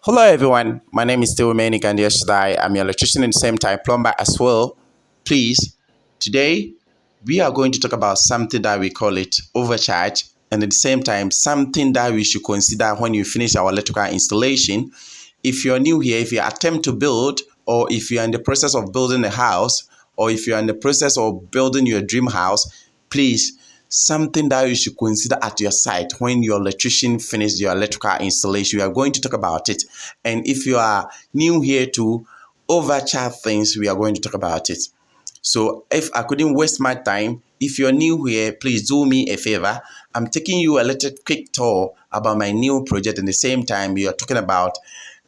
Hello everyone, my name is still Manic and yesterday I'm your electrician and the same time plumber as well. Please, today we are going to talk about something that we call it overcharge and at the same time something that we should consider when you finish our electrical installation. If you're new here, if you attempt to build or if you're in the process of building a house or if you're in the process of building your dream house, please something that you should consider at your site when your electrician finishes your electrical installation. We are going to talk about it. And if you are new here to overcharge things, we are going to talk about it. So if I couldn't waste my time, if you're new here, please do me a favor. I'm taking you a little quick tour about my new project. And at the same time, we are talking about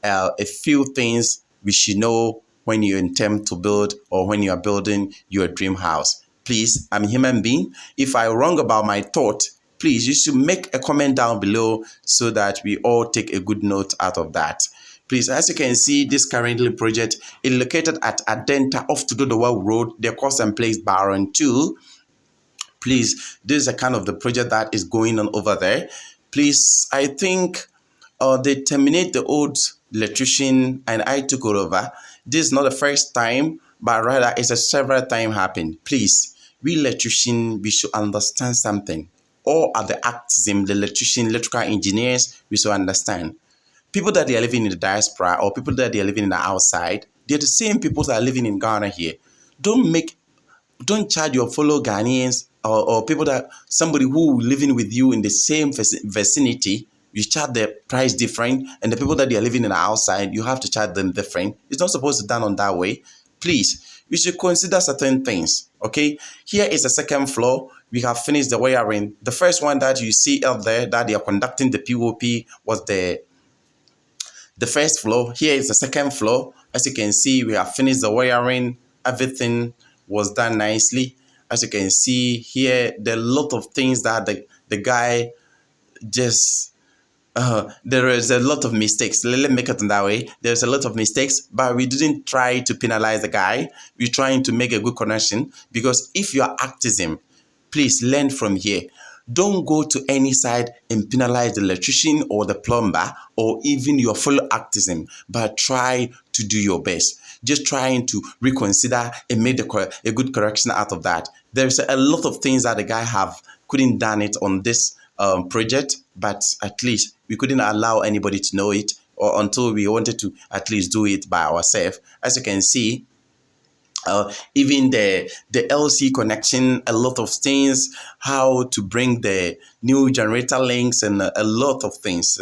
a few things we should know when you intend to build or when you are building your dream house. Please, I'm a human being. If I'm wrong about my thought, please, you should make a comment down below so that we all take a good note out of that. Please, as you can see, this currently project is located at Adenta off to the World Road, the course and place Baron 2. Please, this is a kind of the project that is going on over there. Please, I think they terminate the old electrician and I took over. This is not the first time, but rather it's a several time happened. Please, we electrician, we should understand something. All are the actism, the electrician, electrical engineers, we should understand. People that they are living in the diaspora or people that they are living in the outside, they're the same people that are living in Ghana here. Don't charge your fellow Ghanaians or people that somebody who living with you in the same vicinity. You charge the price different, and the people that they are living in the outside, you have to charge them different. It's not supposed to be done on that way. Please, we should consider certain things. Okay, here is the second floor. We have finished the wiring. The first one that you see up there that they are conducting the POP was the first floor. Here is the second floor. As you can see, we have finished the wiring. Everything was done nicely. As you can see here, there are a lot of things that the guy just there is a lot of mistakes. Let me make it in that way. There's a lot of mistakes, but we didn't try to penalize the guy. We're trying to make a good connection because if you are activism, please learn from here. Don't go to any side and penalize the electrician or the plumber or even your fellow activism, but try to do your best. Just trying to reconsider and make a good correction out of that. There's a lot of things that the guy couldn't done it on this project, but at least we couldn't allow anybody to know it or until we wanted to at least do it by ourselves. As you can see, even the LC connection, a lot of things, how to bring the new generator links and a lot of things.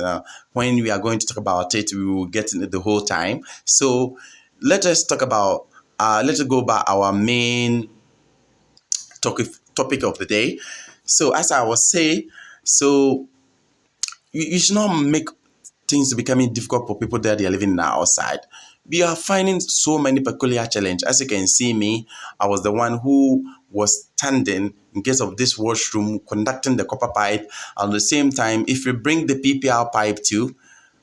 When we are going to talk about it, we will get into the whole time. So let us talk about, let's go back our main topic of the day. So as I was saying, so you should not make things becoming difficult for people that they are living outside. We are finding so many peculiar challenges. As you can see me, I was the one who was standing in case of this washroom, conducting the copper pipe. At the same time, if you bring the PPR pipe too,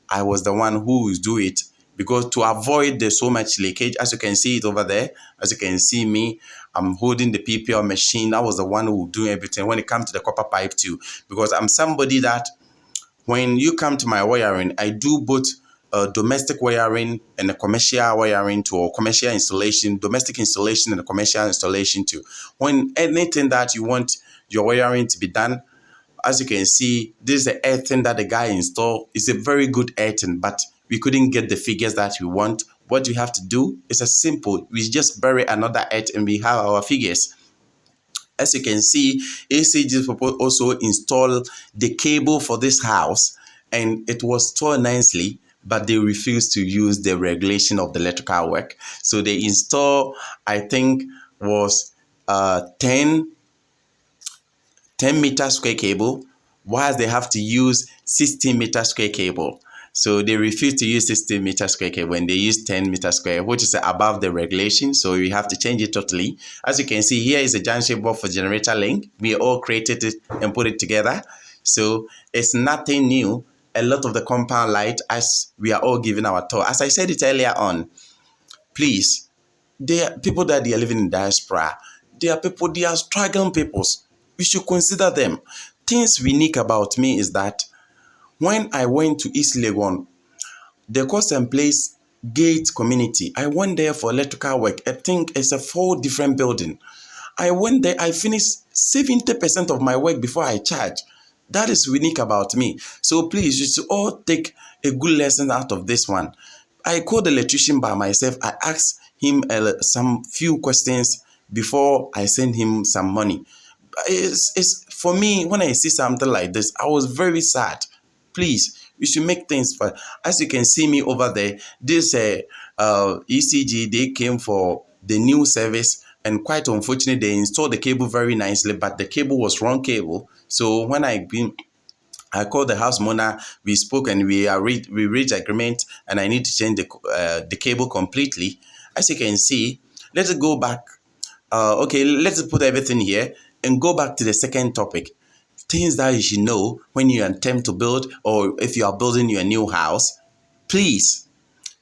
I was the one who will do it because to avoid the so much leakage, as you can see it over there, as you can see me, I'm holding the PPR machine. I was the one who do everything when it comes to the copper pipe too, because I'm somebody that when you come to my wiring, I do both domestic wiring and a commercial wiring too, or commercial installation, domestic installation and a commercial installation too. When anything that you want your wiring to be done, as you can see, this is the earthing that the guy installed. It's a very good earthing, but we couldn't get the figures that we want. What we have to do is a simple. We just bury another earth and we have our figures. As you can see, ACG also installed the cable for this house and it was stored nicely, but they refused to use the regulation of the electrical work. So they install, I think, was 10 meter square cable, whilst they have to use 16 meter square cable. So they refuse to use 16 meter square cable when they use 10 meter square, which is above the regulation. So we have to change it totally. As you can see, here is a junction board for generator link. We all created it and put it together. So it's nothing new. A lot of the compound light, as we are all giving our tour. As I said it earlier on, please, there are people that they are living in diaspora. There are people, they are struggling peoples. We should consider them. Things unique about me is that when I went to East Legon, the course and place gate community. I went there for electrical work. I think it's a 4 different building. I went there, I finished 70% of my work before I charge. That is unique about me. So please, you should all take a good lesson out of this one. I called the electrician by myself. I asked him some few questions before I sent him some money. It's for me, when I see something like this, I was very sad. Please, you should make things for. As you can see me over there, this ECG, they came for the new service, and quite unfortunately, they installed the cable very nicely, but the cable was wrong cable. So when I called the house owner, we spoke and we reached agreement, and I need to change the cable completely. As you can see, let's go back. Okay, let's put everything here and go back to the second topic. Things that you should know when you attempt to build, or if you are building your new house. Please,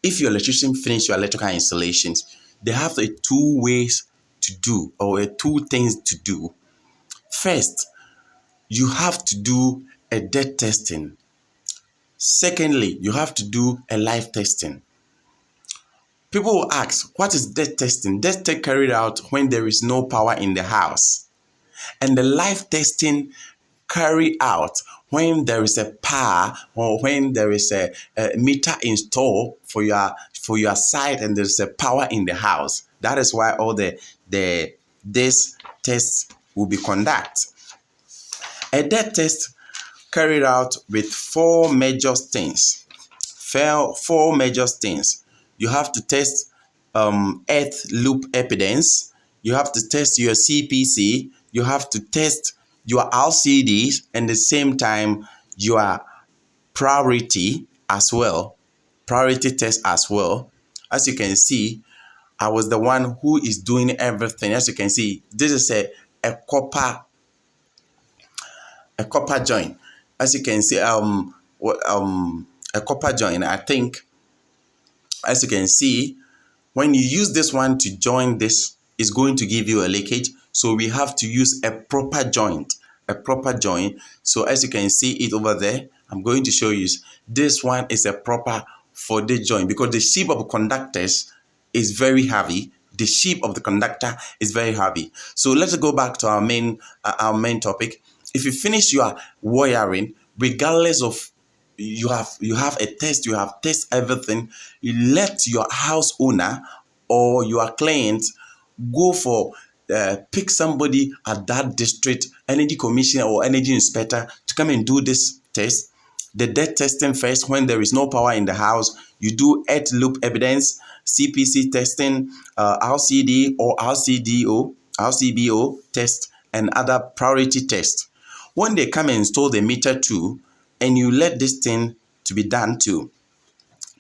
if your electrician finish your electrical installations, they have the 2 ways to do, or 2 things to do. First, you have to do a dead testing. Secondly, you have to do a live testing. People will ask, what is dead testing? Dead test carried out when there is no power in the house. And the live testing carry out when there is a power, or when there is a meter installed for your site and there's a power in the house. That is why all this tests will be conducted. A dead test carried out with 4 major things. Four major things. You have to test earth loop impedance. You have to test your CPC. You have to test your LCDs, and at the same time your priority as well. Priority test as well. As you can see, I was the one who is doing everything. As you can see, this is a copper joint. As you can see, a copper joint. I think, as you can see, when you use this one to join this, it's going to give you a leakage. So we have to use a proper joint. So as you can see it over there, I'm going to show you. This one is a proper for the joint, because the shape of conductors is very heavy. The shape of the conductor is very heavy. So let's go back to our main topic. If you finish your wiring, regardless of you have a test, you have test everything, you let your house owner or your client go for pick somebody at that district energy commissioner or energy inspector to come and do this test. The dead testing first. When there is no power in the house, you do earth loop evidence, CPC testing, RCD or RCBO test, and other priority tests. When they come and install the meter too, and you let this thing to be done too,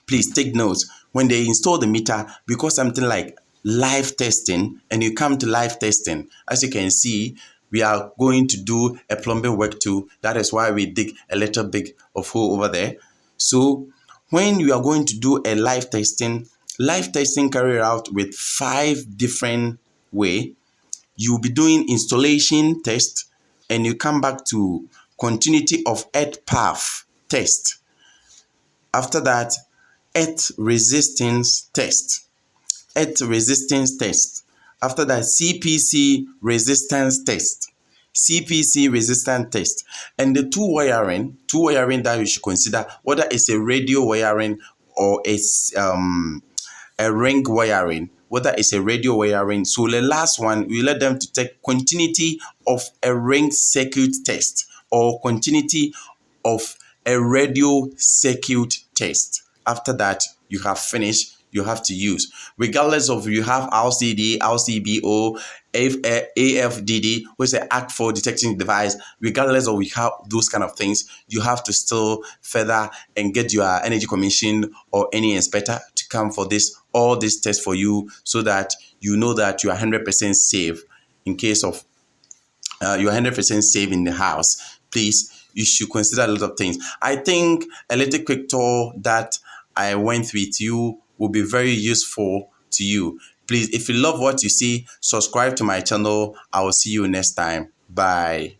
please take notes. When they install the meter, because something like live testing, and you come to live testing, as you can see, we are going to do a plumbing work too. That is why we dig a little bit of hole over there. So when you are going to do a live testing carried out with 5 different ways. You'll be doing installation test, and you come back to continuity of earth path test. After that, earth resistance test. After that, CPC resistance test. And the two wiring that you should consider, whether it's a radio wiring or a ring wiring, whether it's a radio wiring. So the last one, we let them to take continuity of a ring circuit test, or continuity of a radio circuit test. After that, you have finished. You have to use, regardless of you have LCD, LCBO, AFDD, which is an Act for Detecting Device. Regardless of you have those kind of things, you have to still further and get your energy commission or any inspector to come for all these tests for you, so that you know that you are 100% safe in case of you're 100% safe in the house. Please, you should consider a lot of things. I think a little quick tour that I went with you will be very useful to you. Please, if you love what you see, subscribe to my channel. I will see you next time. Bye.